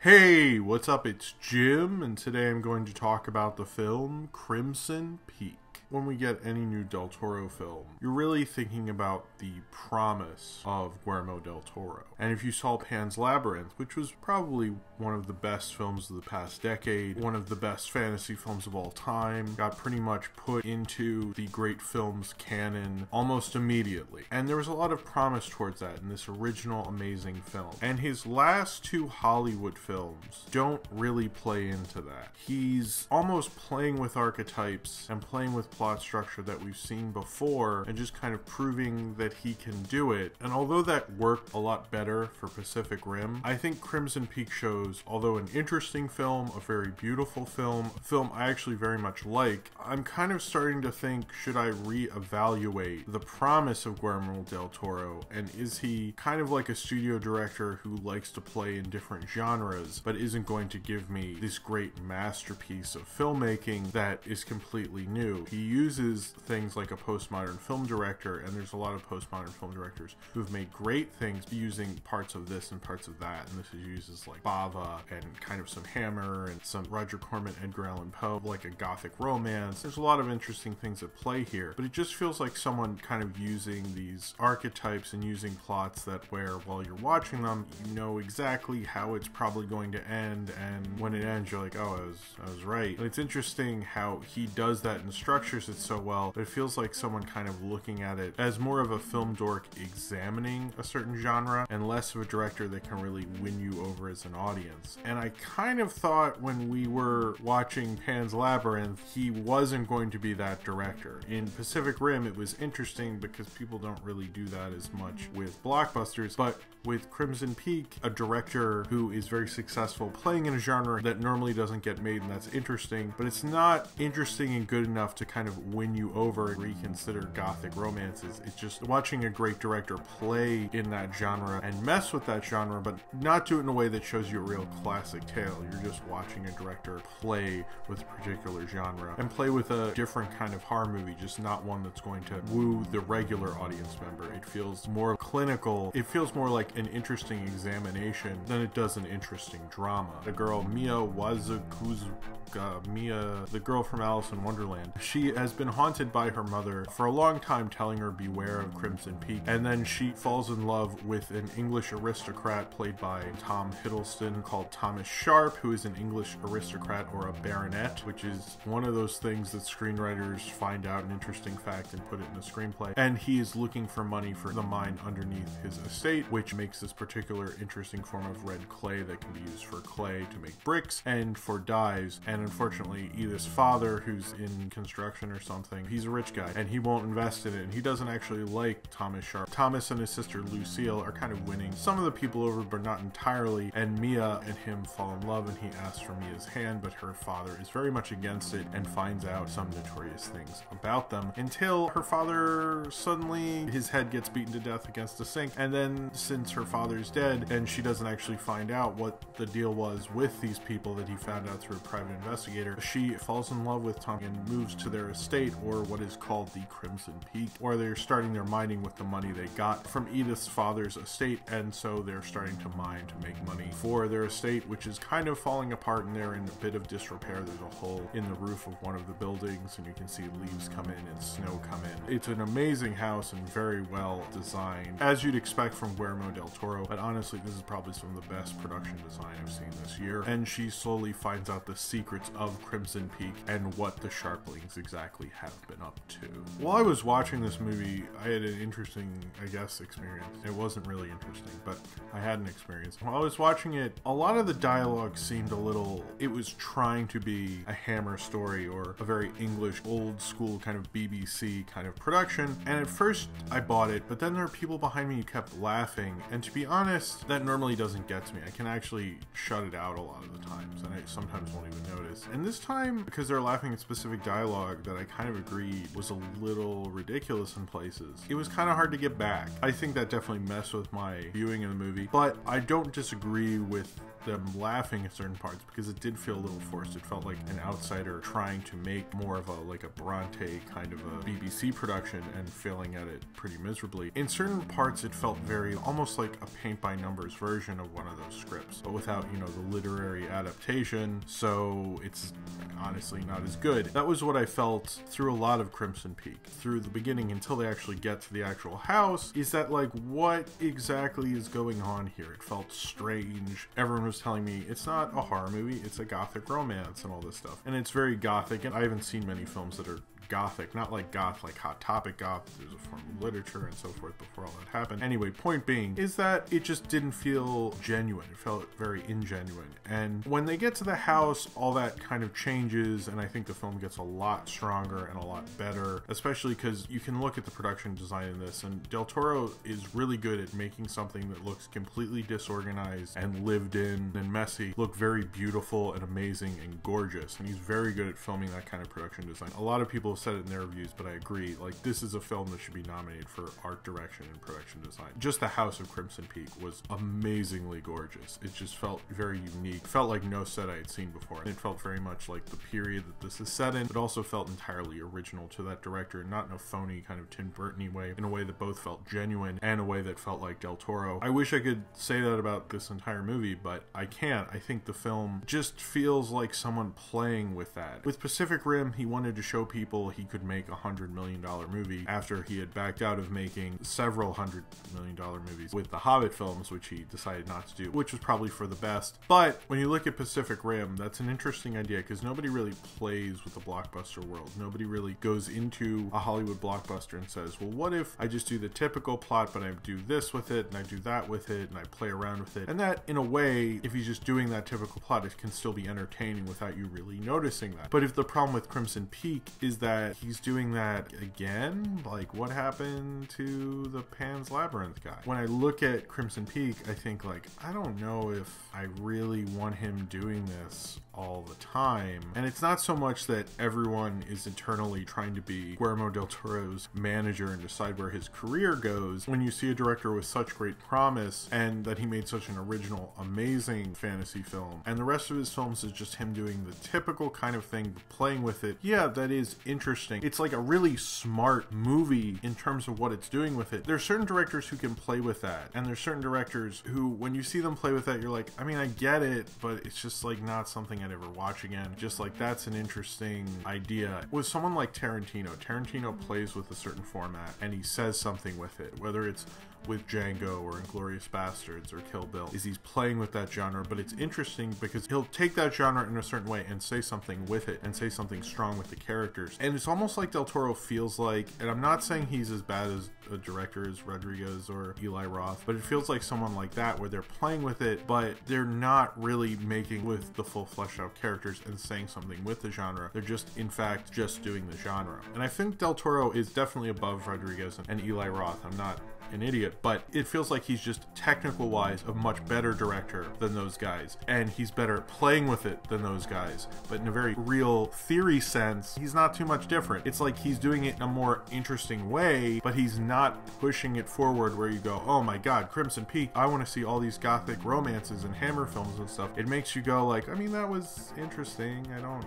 Hey, what's up? It's Jim, and today I'm going to talk about the film Crimson Peak. When we get any new Del Toro film, you're really thinking about the promise of Guillermo del Toro. And if you saw Pan's Labyrinth, which was probably one of the best films of the past decade, one of the best fantasy films of all time, got pretty much put into the great films canon almost immediately. And there was a lot of promise towards that in this original amazing film. And his last two Hollywood films don't really play into that. He's almost playing with archetypes and playing with plot structure that we've seen before and just kind of proving that he can do it. And although that worked a lot better for Pacific Rim, I think Crimson Peak shows, although an interesting film, a very beautiful film, a film I actually very much like, I'm kind of starting to think, should I reevaluate the promise of Guillermo del Toro, and is he kind of like a studio director who likes to play in different genres but isn't going to give me this great masterpiece of filmmaking that is completely new. He uses things like a postmodern film director, and there's a lot of postmodern film directors who've made great things using parts of this and parts of that, and this is uses like Bava and kind of some Hammer and some Roger Corman, Edgar Allan Poe, like a gothic romance. There's a lot of interesting things at play here, but it just feels like someone kind of using these archetypes and using plots that where while you're watching them, you know exactly how it's probably going to end, and when it ends you're like, oh, I was right. And it's interesting how he does that and structures it so well, but it feels like someone kind of looking at it as more of a film dork examining a certain genre and less of a director that can really win you over as an audience. And I kind of thought when we were watching Pan's Labyrinth, he wasn't going to be that director. In Pacific Rim, it was interesting because people don't really do that as much with blockbusters, but with Crimson Peak, a director who is very successful playing in a genre that normally doesn't get made, and that's interesting, but it's not interesting and good enough to kind of win you over and reconsider gothic romances. It's just watching a great director play in that genre and mess with that genre, but not do it in a way that shows you a real classic tale. You're just watching a director play with a particular genre and play with a different kind of horror movie, just not one that's going to woo the regular audience member. It feels more clinical. It feels more like an interesting examination than it does an interesting drama. The girl Mia Wasikowska, Mia, the girl from Alice in Wonderland, she has been haunted by her mother for a long time, telling her beware of Crimson Peak, and then she falls in love with an English aristocrat played by Tom Hiddleston called Thomas Sharp, who is an English aristocrat or a baronet, which is one of those things that screenwriters find out an interesting fact and put it in a screenplay. And he is looking for money for the mine underneath his estate, which makes this particular interesting form of red clay that can be used for clay to make bricks and for dyes. And unfortunately, Edith's father, who's in construction or something, he's a rich guy and he won't invest in it, and he doesn't actually like Thomas Sharp. Thomas and his sister Lucille are kind of winning some of the people over, but not entirely, and Mia and him fall in love, and he asks for Mia's hand, but her father is very much against it and finds out some notorious things about them, until her father suddenly, his head gets beaten to death against a sink. And then since her father's dead and she doesn't actually find out what the deal was with these people that he found out through a private investigator, she falls in love with Tom and moves to their estate, or what is called the Crimson Peak, where they're starting their mining with the money they got from Edith's father's estate, and so they're starting to mine to make money for their estate, which is kind of falling apart, and they're in a bit of disrepair. There's a hole in the roof of one of the buildings, and you can see leaves come in and snow come in. It's an amazing house and very well designed, as you'd expect from Guillermo del Toro, but honestly, this is probably some of the best production design I've seen this year. And she slowly finds out the secrets of Crimson Peak and what the Sharplings exactly have been up to. While I was watching this movie, I had an interesting, I guess, experience. It wasn't really interesting, but I had an experience. While I was watching it, a lot of the dialogue seemed a little, it was trying to be a Hammer story or a very English, old school kind of BBC kind of production. And at first I bought it, but then there were people behind me who kept laughing, and to be honest, that normally doesn't get to me. I can actually shut it out a lot of the times, and I sometimes won't even notice. And this time, because they're laughing at specific dialogue that I kind of agreed was a little ridiculous in places, it was kind of hard to get back. I think that definitely messed with my viewing of the movie, but I don't disagree with them laughing at certain parts because it did feel a little forced. It felt like an outsider trying to make more of a Bronte kind of a BBC production and failing at it pretty miserably. In certain parts it felt very almost like a paint by numbers version of one of those scripts, but without, you know, the literary adaptation, so it's honestly not as good. That was what I felt through a lot of Crimson Peak, through the beginning until they actually get to the actual house, is that like, what exactly is going on here? It felt strange. Everyone was telling me it's not a horror movie, it's a gothic romance and all this stuff, and it's very gothic, and I haven't seen many films that are gothic, not like goth, like Hot Topic goth. There's a form of literature and so forth before all that happened. Anyway, point being is that it just didn't feel genuine. It felt very ingenuine. And when they get to the house, all that kind of changes, and I think the film gets a lot stronger and a lot better, especially because you can look at the production design in this, and Del Toro is really good at making something that looks completely disorganized and lived in and messy look very beautiful and amazing and gorgeous, and he's very good at filming that kind of production design. A lot of people have said it in their reviews, but I agree, like, this is a film that should be nominated for art direction and production design. Just the house of Crimson Peak was amazingly gorgeous. It just felt very unique. It felt like no set I had seen before. It felt very much like the period that this is set in, but also felt entirely original to that director, not in a phony kind of Tim Burton-y way, in a way that both felt genuine and a way that felt like Del Toro. I wish I could say that about this entire movie, but I can't. I think the film just feels like someone playing with that. With Pacific Rim, he wanted to show people he could make $100 million movie after he had backed out of making several $100 million movies with the Hobbit films, which he decided not to do, which was probably for the best. But when you look at Pacific Rim, that's an interesting idea because nobody really plays with the blockbuster world. Nobody really goes into a Hollywood blockbuster and says, well, what if I just do the typical plot, but I do this with it and I do that with it and I play around with it. And that, in a way, if he's just doing that typical plot, it can still be entertaining without you really noticing that. But if the problem with Crimson Peak is that he's doing that again, like what happened to the Pan's Labyrinth guy? When I look at Crimson Peak, I think like, I don't know if I really want him doing this all the time. And it's not so much that everyone is internally trying to be Guillermo del Toro's manager and decide where his career goes. When you see a director with such great promise and that he made such an original, amazing fantasy film, and the rest of his films is just him doing the typical kind of thing, playing with it, yeah, that is interesting. It's like a really smart movie in terms of what it's doing with it. There's certain directors who can play with that, and there's certain directors who, when you see them play with that, you're like, I mean, I get it, but it's just like not something I'd ever watch again. Just like, that's an interesting idea. With someone like Tarantino plays with a certain format and he says something with it, whether it's with Django or Inglourious Bastards or Kill Bill, is he's playing with that genre. But it's interesting because he'll take that genre in a certain way and say something with it and say something strong with the characters. And it's almost like Del Toro feels like, and I'm not saying he's as bad as a director as Rodriguez or Eli Roth, but it feels like someone like that where they're playing with it, but they're not really making with the full fleshed out characters and saying something with the genre. They're just, in fact, just doing the genre. And I think Del Toro is definitely above Rodriguez and Eli Roth. I'm not an idiot, but it feels like he's just technical wise a much better director than those guys, and he's better at playing with it than those guys. But in a very real theory sense, he's not too much different. It's like he's doing it in a more interesting way, but he's not pushing it forward where you go, oh my god, Crimson Peak, I want to see all these gothic romances and Hammer films and stuff. It makes you go like, I mean, that was interesting.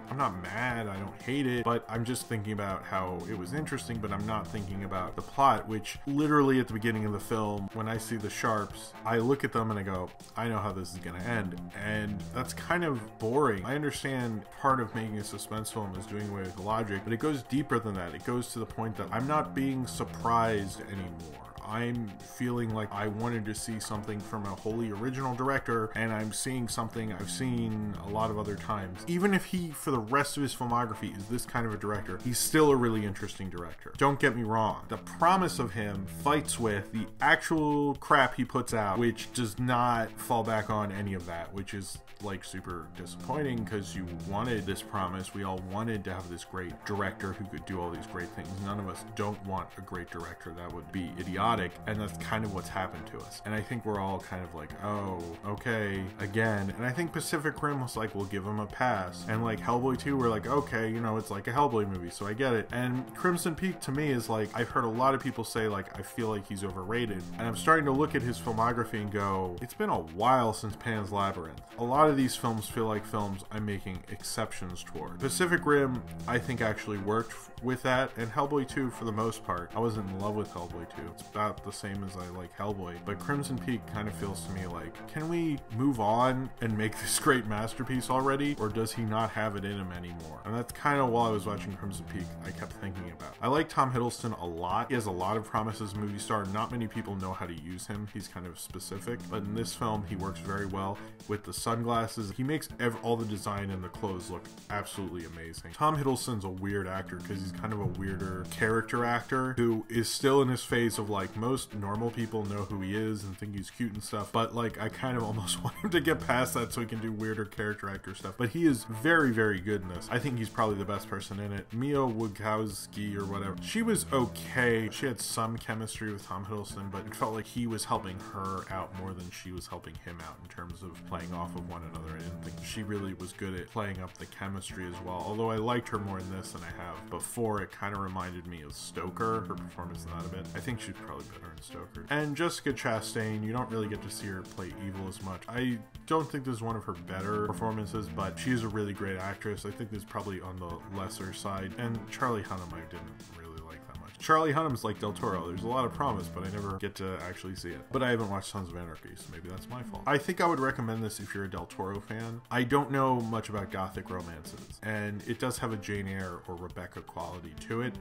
I'm not mad, I don't hate it, but I'm just thinking about how it was interesting, but I'm not thinking about the plot, which literally at the beginning of the film, when I see the Sharps, I look at them and I go, I know how this is going to end. And that's kind of boring. I understand part of making a suspense film is doing away with logic, but it goes deeper than that. It goes to the point that I'm not being surprised anymore. I'm feeling like I wanted to see something from a wholly original director, and I'm seeing something I've seen a lot of other times. Even if he, for the rest of his filmography, is this kind of a director, he's still a really interesting director. Don't get me wrong. The promise of him fights with the actual crap he puts out, which does not fall back on any of that, which is like super disappointing because you wanted this promise. We all wanted to have this great director who could do all these great things. None of us don't want a great director. That would be idiotic. chaotic, and that's kind of what's happened to us. And I think we're all kind of like, oh, okay, again. And I think Pacific Rim was like, we'll give him a pass. And like Hellboy 2, we're like, okay, you know, it's like a Hellboy movie, so I get it. And Crimson Peak to me is like, I've heard a lot of people say like, I feel like he's overrated. And I'm starting to look at his filmography and go, it's been a while since Pan's Labyrinth. A lot of these films feel like films I'm making exceptions toward. Pacific Rim, I think, actually worked with that, and Hellboy 2 for the most part. I wasn't in love with Hellboy 2. It's about the same as I like Hellboy, but Crimson Peak kind of feels to me like, can we move on and make this great masterpiece already, or does he not have it in him anymore? And that's kind of, while I was watching Crimson Peak, I kept thinking about. I like Tom Hiddleston a lot. He has a lot of promise as a movie star. Not many people know how to use him. He's kind of specific, but in this film, he works very well with the sunglasses. He makes all the design and the clothes look absolutely amazing. Tom Hiddleston's a weird actor because he's kind of a weirder character actor who is still in his phase of like, most normal people know who he is and think he's cute and stuff, but like I kind of almost want him to get past that so he can do weirder character actor stuff. But he is very, very good in this. I think he's probably the best person in it. Mia Wasikowska or whatever, she was okay. She had some chemistry with Tom Hiddleston, but it felt like he was helping her out more than she was helping him out in terms of playing off of one another. I didn't think she really was good at playing up the chemistry as well, although I liked her more in this than I have before. It kind of reminded me of Stoker, her performance in that a bit. I think she's probably better in Stoker. And Jessica Chastain, you don't really get to see her play evil as much. I don't think this is one of her better performances, but she's a really great actress. I think this is probably on the lesser side. And Charlie Hunnam, I didn't really like that much. Charlie Hunnam's like Del Toro. There's a lot of promise, but I never get to actually see it. But I haven't watched Sons of Anarchy, so maybe that's my fault. I think I would recommend this if you're a Del Toro fan. I don't know much about gothic romances, and it does have a Jane Eyre or Rebecca quality to it,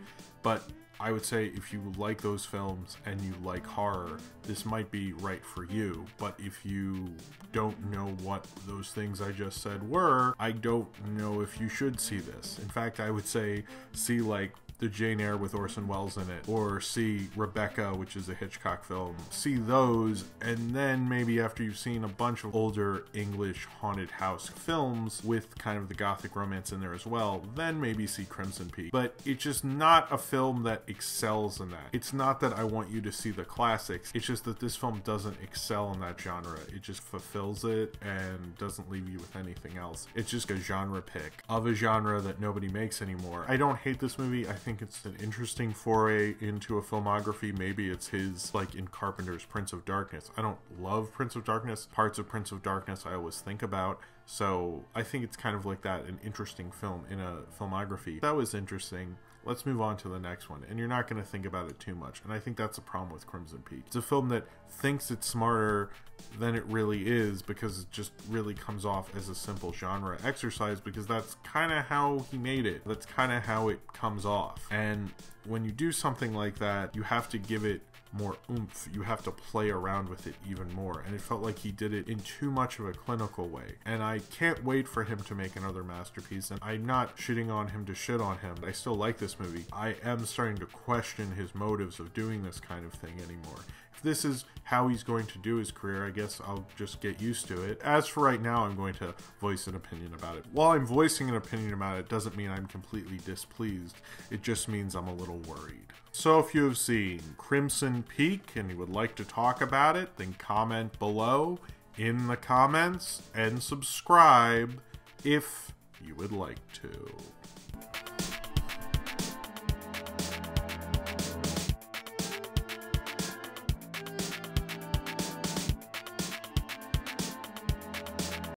but I would say if you like those films and you like horror, this might be right for you. But if you don't know what those things I just said were, I don't know if you should see this. In fact, I would say see like the Jane Eyre with Orson Welles in it, or see Rebecca, which is a Hitchcock film. See those, and then maybe after you've seen a bunch of older English haunted house films with kind of the gothic romance in there as well, then maybe see Crimson Peak. But it's just not a film that excels in that. It's not that I want you to see the classics, it's just that this film doesn't excel in that genre. It just fulfills it and doesn't leave you with anything else. It's just a genre pick of a genre that nobody makes anymore. I don't hate this movie. I think it's an interesting foray into a filmography. Maybe it's his, like in Carpenter's Prince of Darkness. I don't love Prince of Darkness. Parts of Prince of Darkness I always think about. So I think it's kind of like that, an interesting film in a filmography. That was interesting. Let's move on to the next one. And you're not going to think about it too much. And I think that's a problem with Crimson Peak. It's a film that thinks it's smarter than it really is, because it just really comes off as a simple genre exercise, because that's kind of how he made it. That's kind of how it comes off. And when you do something like that, you have to give it more oomph. You have to play around with it even more, and it felt like he did it in too much of a clinical way. And I can't wait for him to make another masterpiece, and I'm not shitting on him to shit on him. I still like this movie. I am starting to question his motives of doing this kind of thing anymore. If this is how he's going to do his career, I guess I'll just get used to it. As for right now, I'm going to voice an opinion about it. While I'm voicing an opinion about it, doesn't mean I'm completely displeased. It just means I'm a little worried. So if you have seen Crimson Peak and you would like to talk about it, then comment below in the comments and subscribe if you would like to.